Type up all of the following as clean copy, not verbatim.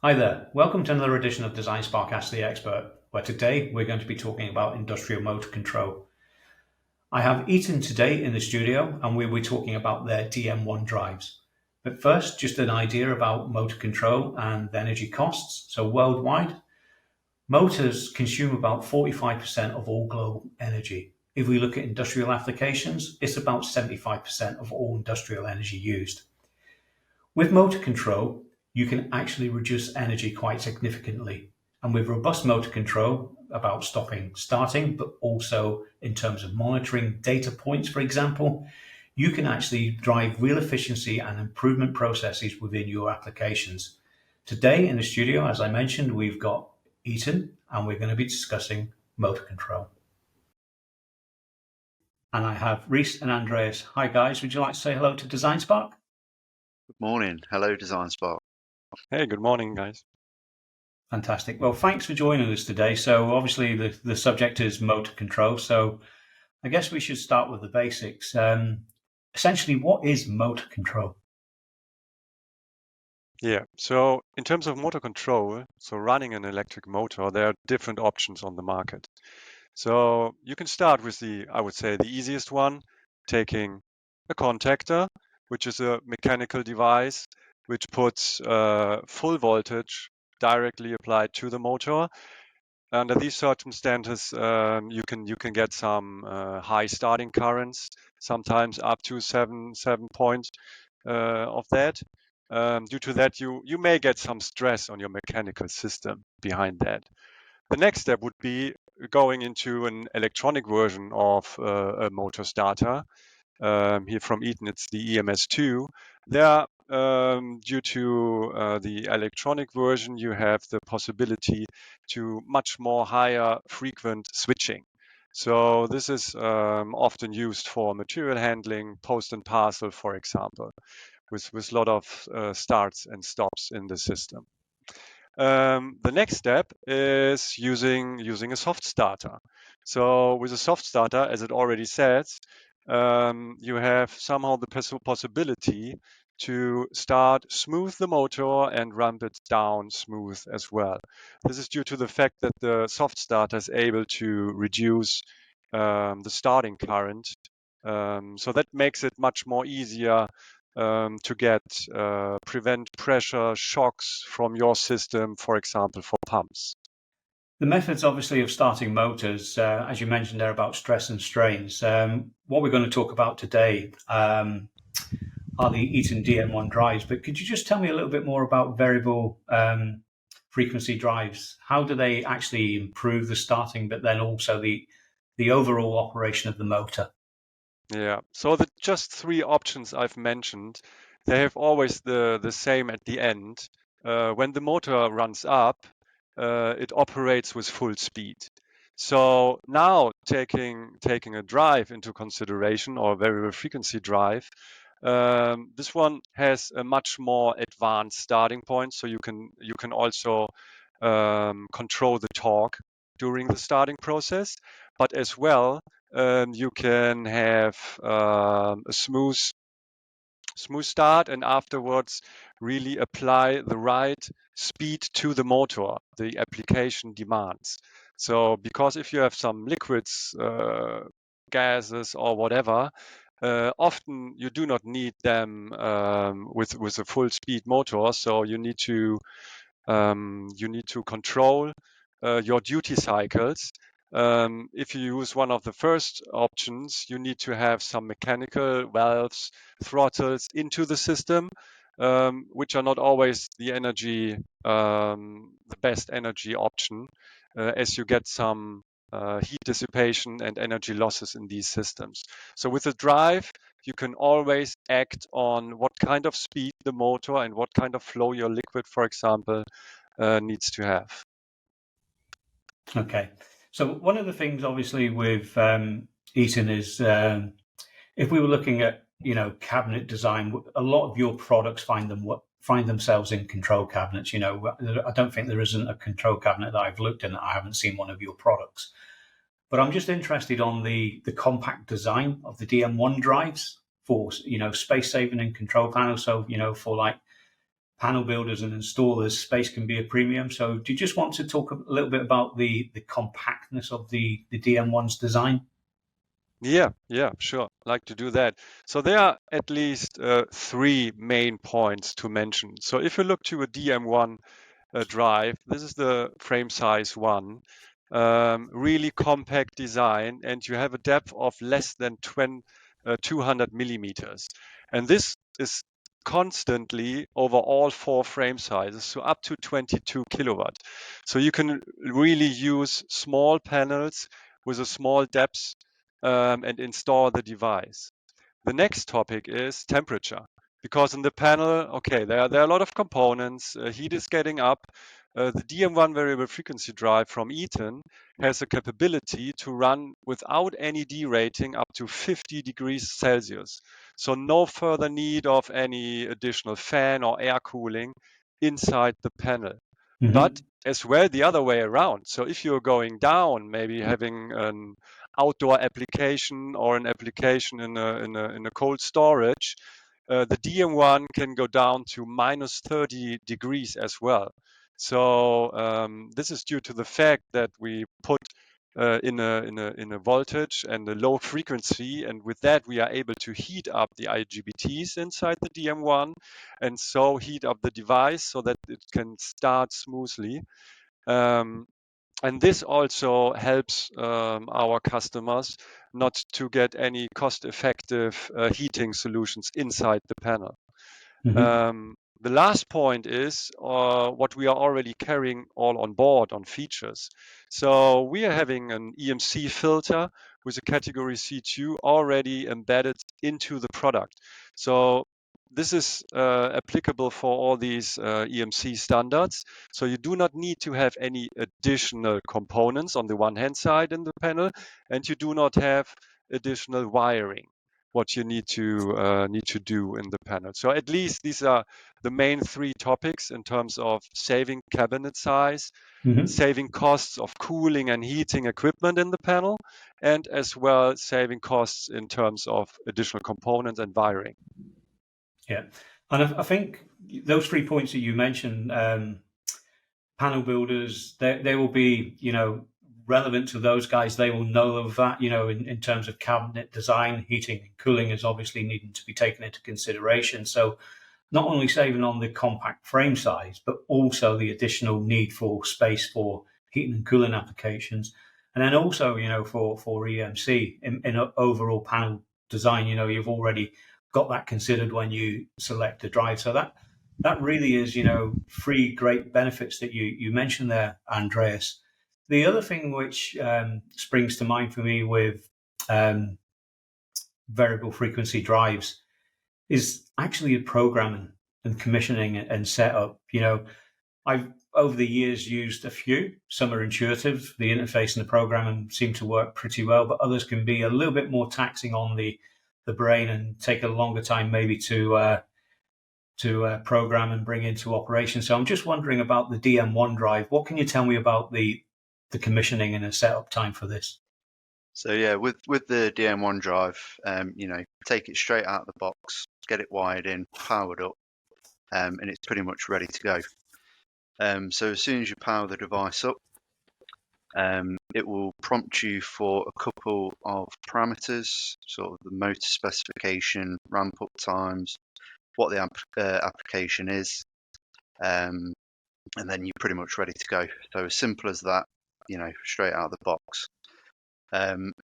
Hi there. Welcome to another edition of DesignSpark Ask the Expert, where today we're going to be talking about industrial motor control. I have Eaton today in the studio, and we'll be talking about their DM1 drives. But first, just an idea about motor control and the energy costs. So worldwide, motors consume about 45% of all global energy. If we look at industrial applications, it's about 75% of all industrial energy used. With motor control, you can actually reduce energy quite significantly. And with robust motor control, about stopping, starting, but also in terms of monitoring data points, for example, you can actually drive real efficiency and improvement processes within your applications. Today in the studio, as I mentioned, we've got Eaton, and we're going to be discussing motor control. And I have Reese and Andreas. Hi guys, would you like to say hello to DesignSpark? Good morning. Hello, DesignSpark. Hey, good morning, guys. Fantastic. Well, thanks for joining us today. So obviously the subject is motor control. So I guess we should start with the basics. Essentially, what is motor control? Yeah, so in terms of motor control, so running an electric motor, there are different options on the market. So you can start with I would say, the easiest one, taking a contactor, which is a mechanical device which puts full voltage directly applied to the motor. Under these circumstances, you can get some high starting currents, sometimes up to seven points of that. Due to that, you may get some stress on your mechanical system behind that. The next step would be going into an electronic version of a motor starter. Here from Eaton, it's the EMS2. There, due to the electronic version, you have the possibility to much more higher frequent switching. So this is often used for material handling, post and parcel, for example, with a lot of starts and stops in the system. The next step is using a soft starter. So with a soft starter, as it already says, you have somehow the possibility to start smooth the motor and ramp it down smooth as well. This is due to the fact that the soft starter is able to reduce the starting current. So that makes it much more easier to prevent pressure shocks from your system, for example, for pumps. The methods, obviously, of starting motors, as you mentioned, they're about stress and strains. What we're going to talk about today are the Eaton DM1 drives. But could you just tell me a little bit more about variable frequency drives? How do they actually improve the starting, but then also the overall operation of the motor? Yeah, so the just three options I've mentioned, they have always the same at the end. When the motor runs up, it operates with full speed. So now taking a drive into consideration, or a variable frequency drive, this one has a much more advanced starting point. So you can also control the torque during the starting process, but as well you can have a smooth start, and afterwards really apply the right speed to the motor the application demands. So because if you have some liquids, gases or whatever, often you do not need them with a full speed motor. So you need to control your duty cycles. If you use one of the first options, you need to have some mechanical valves, throttles into the system, which are not always the best energy option, as you get some heat dissipation and energy losses in these systems. So with the drive, you can always act on what kind of speed the motor and what kind of flow your liquid, for example, needs to have. Okay. So one of the things, obviously, with Eaton is if we were looking at cabinet design, a lot of your products find themselves in control cabinets. I don't think there isn't a control cabinet that I've looked in that I haven't seen one of your products. But I'm just interested on the compact design of the DM1 drives for space saving and control panels. So for like panel builders and installers, space can be a premium. So do you just want to talk a little bit about the compactness of the DM1's design? Yeah, sure. Like to do that. So there are at least three main points to mention. So if you look to a DM1 drive, this is the frame size one, really compact design, and you have a depth of less than 200 millimeters. And this is constantly over all four frame sizes, so up to 22 kilowatt. So you can really use small panels with a small depth and install the device. The next topic is temperature, because in the panel, okay, there are a lot of components. Heat is getting up. The DM1 variable frequency drive from Eaton has a capability to run without any derating up to 50 degrees Celsius. So no further need of any additional fan or air cooling inside the panel. But as well the other way around. So if you're going down, maybe having an outdoor application or an application in a cold storage, the DM1 can go down to minus 30 degrees as well. So this is due to the fact that we put in a voltage and a low frequency, and with that we are able to heat up the IGBTs inside the DM1, and so heat up the device so that it can start smoothly. And this also helps our customers not to get any cost-effective heating solutions inside the panel. The last point is what we are already carrying all on board on features. So we are having an EMC filter with a category C2 already embedded into the product. So this is applicable for all these EMC standards. So you do not need to have any additional components on the one hand side in the panel, and you do not have additional wiring what you need to do in the panel. So at least these are the main three topics in terms of saving cabinet size, saving costs of cooling and heating equipment in the panel, and as well saving costs in terms of additional components and wiring. Yeah, and I think those 3 points that you mentioned, panel builders, they will be, relevant to those guys. They will know of that, in terms of cabinet design. Heating and cooling is obviously needing to be taken into consideration. So not only saving on the compact frame size, but also the additional need for space for heating and cooling applications. And then also, for EMC in overall panel design, you've already got that considered when you select the drive. So that really is, three great benefits that you mentioned there, Andreas. The other thing which springs to mind for me with variable frequency drives is actually the programming and commissioning and setup. I've over the years used a few. Some are intuitive. The interface and the programming seem to work pretty well, but others can be a little bit more taxing on the brain and take a longer time maybe to program and bring into operation. So I'm just wondering about the DM1 drive. What can you tell me about the commissioning and the setup time for this? So yeah, with the DM1 drive, take it straight out of the box, get it wired in, powered up, and it's pretty much ready to go. So as soon as you power the device up, it will prompt you for a couple of parameters, sort of the motor specification, ramp up times, what the application is, and then you're pretty much ready to go. So as simple as that, straight out of the box.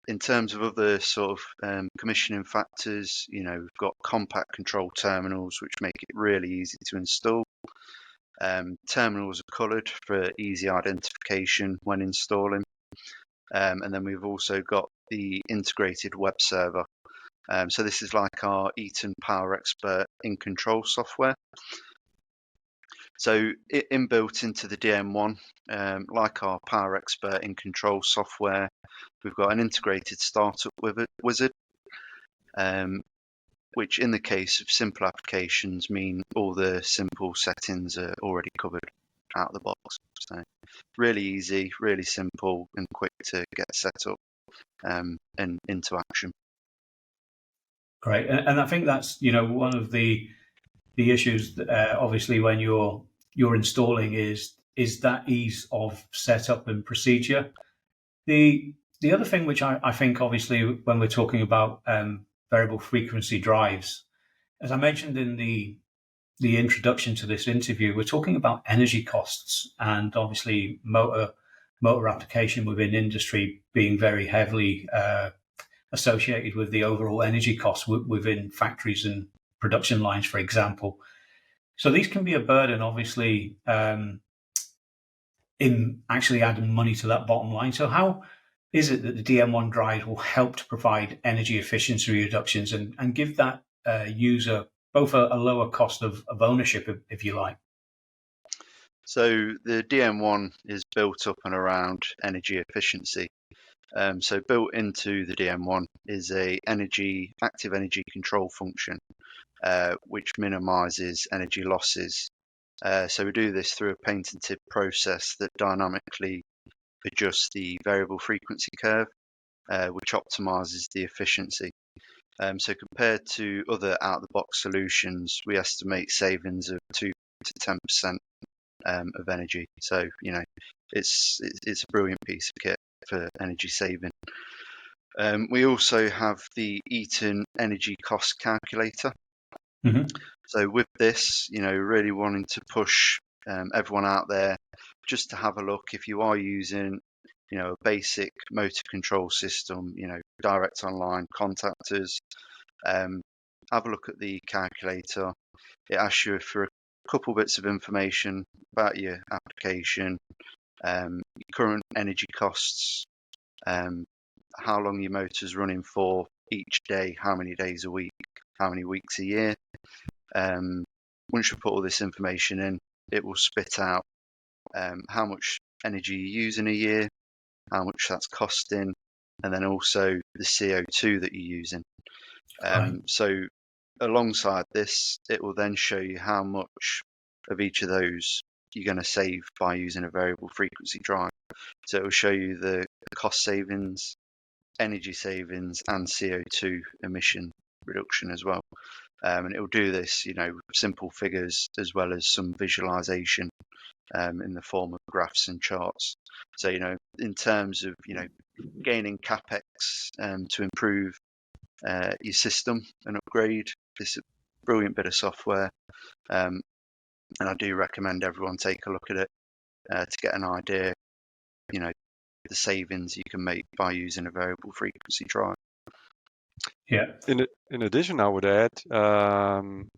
In terms of other sort of commissioning factors, we've got compact control terminals, which make it really easy to install. Terminals are coloured for easy identification when installing. And then we've also got the integrated web server. So this is like our Eaton Power Expert in control software. So inbuilt into the DM1, like our Power Expert in control software, we've got an integrated startup wizard, which in the case of simple applications mean all the simple settings are already covered out of the box. So really easy, really simple and quick to get set up and into action. Great. And I think that's, one of the the issues obviously when you're installing is that ease of setup and procedure. The other thing which I think obviously when we're talking about variable frequency drives, as I mentioned in the introduction to this interview, we're talking about energy costs and obviously motor application within industry being very heavily associated with the overall energy costs within factories and production lines, for example. So these can be a burden, obviously, in actually adding money to that bottom line. So how is it that the DM1 drive will help to provide energy efficiency reductions and give that user both a lower cost of ownership, if you like? So the DM1 is built up and around energy efficiency. So built into the DM1 is a active energy control function, which minimizes energy losses. So we do this through a patented process that dynamically adjusts the variable frequency curve, which optimizes the efficiency. So compared to other out-of-the-box solutions, we estimate savings of 2 to 10% of energy. So it's a brilliant piece of kit for energy saving. We also have the Eaton energy cost calculator. Mm-hmm. So with this, really wanting to push everyone out there just to have a look. If you are using, a basic motor control system, direct online contactors, have a look at the calculator. It asks you for a couple bits of information about your application, your current energy costs, how long your motor's running for each day, how many days a week, how many weeks a year. Once you put all this information in, it will spit out how much energy you use in a year, how much that's costing, and then also the CO2 that you're using. Right. So alongside this, it will then show you how much of each of those you're going to save by using a variable frequency drive. So it will show you the cost savings, energy savings, and CO2 emission reduction as well. And it will do this, simple figures as well as some visualization in the form of graphs and charts. So, in terms of, gaining CapEx to improve your system and upgrade, this is a brilliant bit of software. And I do recommend everyone take a look at it to get an idea, the savings you can make by using a variable frequency drive. Yeah. In addition, I would add,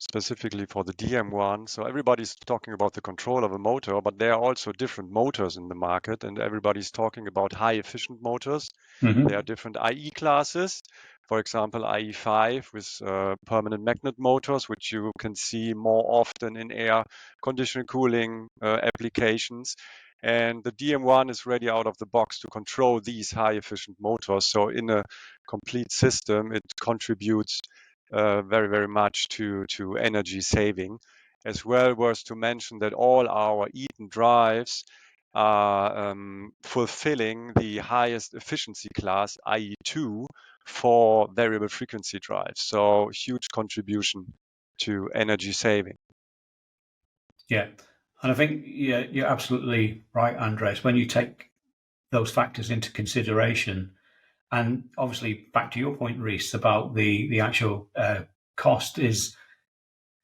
specifically for the DM1, so everybody's talking about the control of a motor, but there are also different motors in the market, and everybody's talking about high efficient motors. Mm-hmm. There are different IE classes, for example, IE5 with permanent magnet motors, which you can see more often in air conditioning cooling applications. And the DM1 is ready out of the box to control these high efficient motors. So in a complete system, it contributes very, very much to energy saving. As well was to mention that all our Eaton drives are fulfilling the highest efficiency class, IE2, for variable frequency drives. So huge contribution to energy saving. Yeah. And I think you're absolutely right, Andres. When you take those factors into consideration, and obviously back to your point, Reese, about the actual cost, is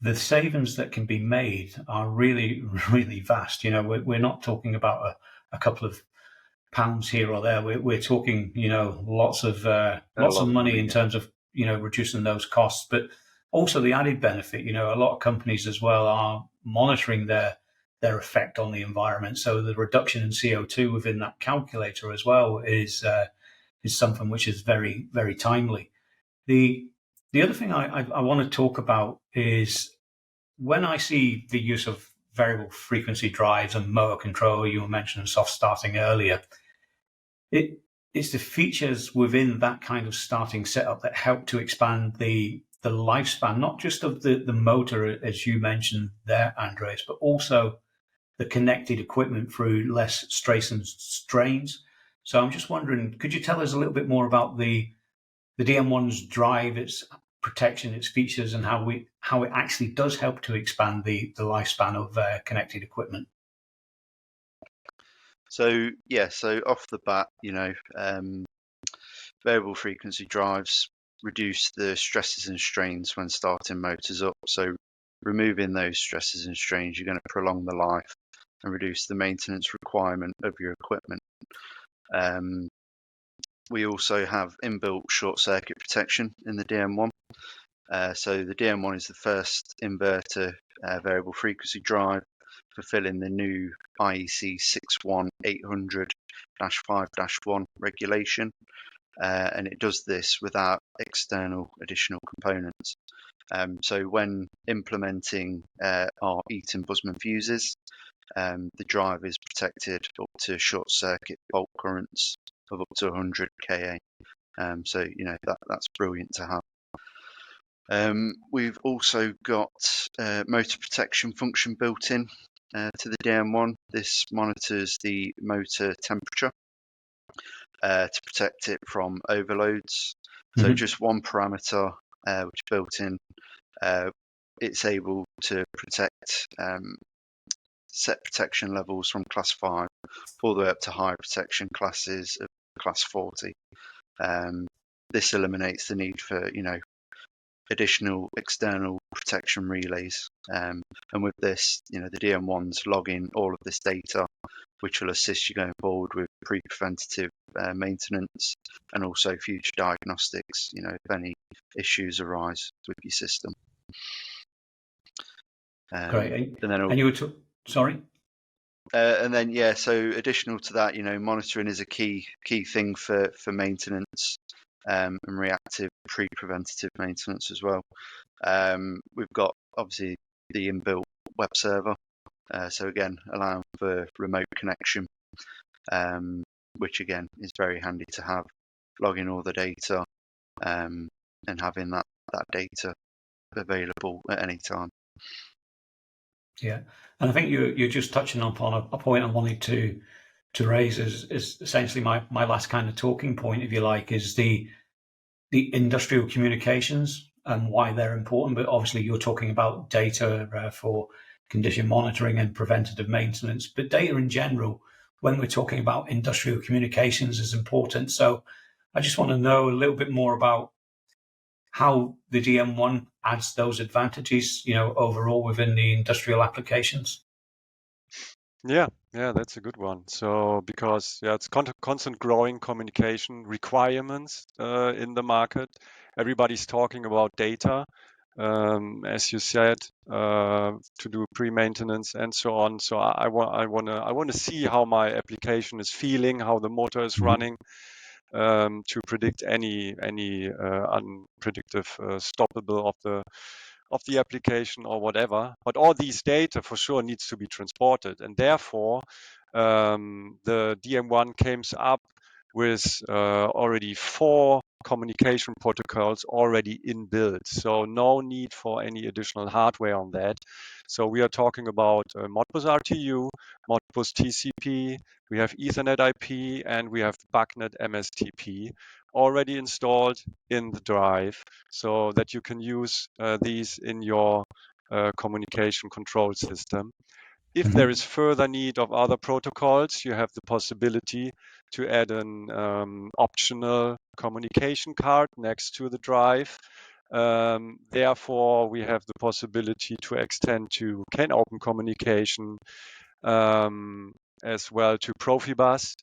the savings that can be made are really, really vast. We're not talking about a couple of pounds here or there. We're talking, lots of money in terms of, reducing those costs, but also the added benefit. A lot of companies as well are monitoring their effect on the environment. So the reduction in CO2 within that calculator as well is something which is very, very timely. The other thing I want to talk about is when I see the use of variable frequency drives and motor control. You mentioned soft starting earlier. It's the features within that kind of starting setup that help to expand the lifespan, not just of the motor, as you mentioned there, Andres, but also the connected equipment through less strain and strains. So I'm just wondering, could you tell us a little bit more about the DM1's drive, its protection, its features, and how it actually does help to expand the lifespan of connected equipment. So off the bat, variable frequency drives reduce the stresses and strains when starting motors up. So removing those stresses and strains, you're going to prolong the life and reduce the maintenance requirement of your equipment. We also have inbuilt short circuit protection in the DM1. So the DM1 is the first inverter variable frequency drive fulfilling the new IEC 61800-5-1 regulation, and it does this without external additional components. So when implementing our Eaton Busman fuses, the drive is protected up to short circuit fault currents of up to 100 kA. So that's brilliant to have. We've also got motor protection function built in to the DM1. This monitors the motor temperature to protect it from overloads. So just one parameter which is built in, it's able to protect set protection levels from class 5 all the way up to high protection classes of class 40. This eliminates the need for additional external protection relays, and with this, the DM1s log in all of this data, which will assist you going forward with pre-preventative maintenance and also future diagnostics, if any issues arise with your system. Great. And you were sorry? And then, so additional to that, monitoring is a key thing for maintenance and reactive pre-preventative maintenance as well. We've got obviously the inbuilt web server, so again allowing for remote connection, which again is very handy to have, logging all the data and having that data available at any time. Yeah, and I think you're just touching upon a point I wanted to raise is essentially my last kind of talking point, if you like, is the industrial communications and why they're important. But obviously you're talking about data for condition monitoring and preventative maintenance, but data in general, when we're talking about industrial communications, is important. So I just want to know a little bit more about how the DM1 adds those advantages, overall within the industrial applications. Yeah, that's a good one. So because it's constant growing communication requirements in the market. Everybody's talking about data, as you said, to do pre-maintenance and so on. So I want to see how my application is feeling, how the motor is running, to predict any unpredictive stoppable of the application or whatever. But all these data for sure needs to be transported, and therefore the DM1 comes up with already 4 communication protocols already inbuilt. So no need for any additional hardware on that. So we are talking about Modbus RTU, Modbus TCP, we have Ethernet IP, and we have BACnet MSTP already installed in the drive, so that you can use these in your communication control system. If there is further need of other protocols, you have the possibility to add an optional communication card next to the drive. Therefore, we have the possibility to extend to CAN open communication, as well to Profibus.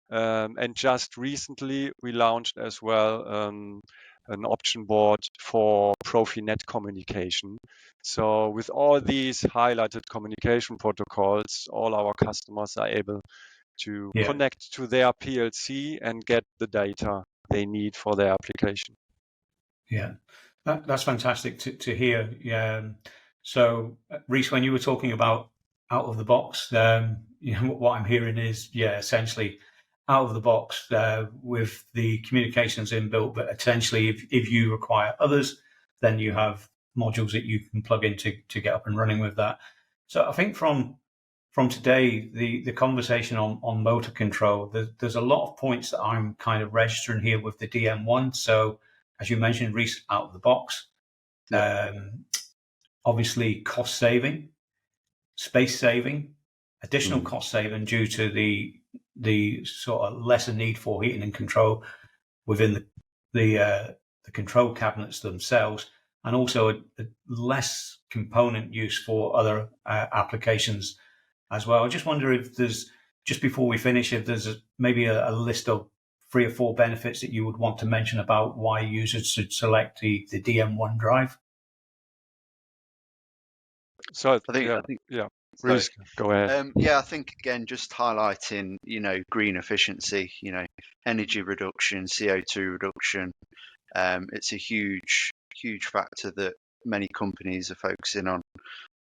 And just recently, we launched as well an option board for Profinet communication. So with all these highlighted communication protocols, all our customers are able to connect to their PLC and get the data they need for their application. Yeah, that's fantastic to hear. So, Reese, when you were talking about out of the box, what I'm hearing is, essentially out of the box with the communications inbuilt, but essentially if you require others, then you have modules that you can plug in to get up and running with that. So I think from today, the conversation on motor control, there's a lot of points that I'm kind of registering here with the DM1. So as you mentioned, Reese, out of the box, obviously cost saving, space saving, additional cost saving due to the sort of lesser need for heating and control within the control cabinets themselves, and also a less component use for other applications as well. I just wonder if there's, just before we finish, if there's maybe a list of 3 or 4 benefits that you would want to mention about why users should select the DM1 drive. So I think Bruce, go ahead. I think again, just highlighting, green efficiency, energy reduction, CO2 reduction. It's a huge factor that many companies are focusing on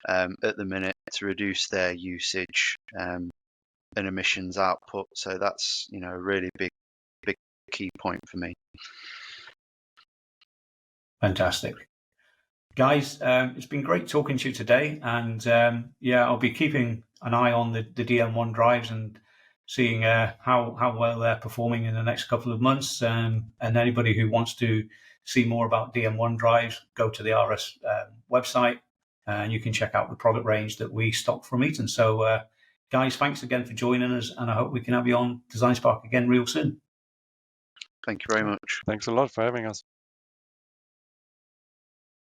at the minute to reduce their usage and emissions output. So that's, a really big key point for me. Fantastic. Guys, it's been great talking to you today, and I'll be keeping an eye on the DM1 drives and seeing how well they're performing in the next couple of months. And anybody who wants to see more about DM1 drives, go to the RS website, and you can check out the product range that we stock from Eaton. So, guys, thanks again for joining us, and I hope we can have you on DesignSpark again real soon. Thank you very much. Thanks a lot for having us.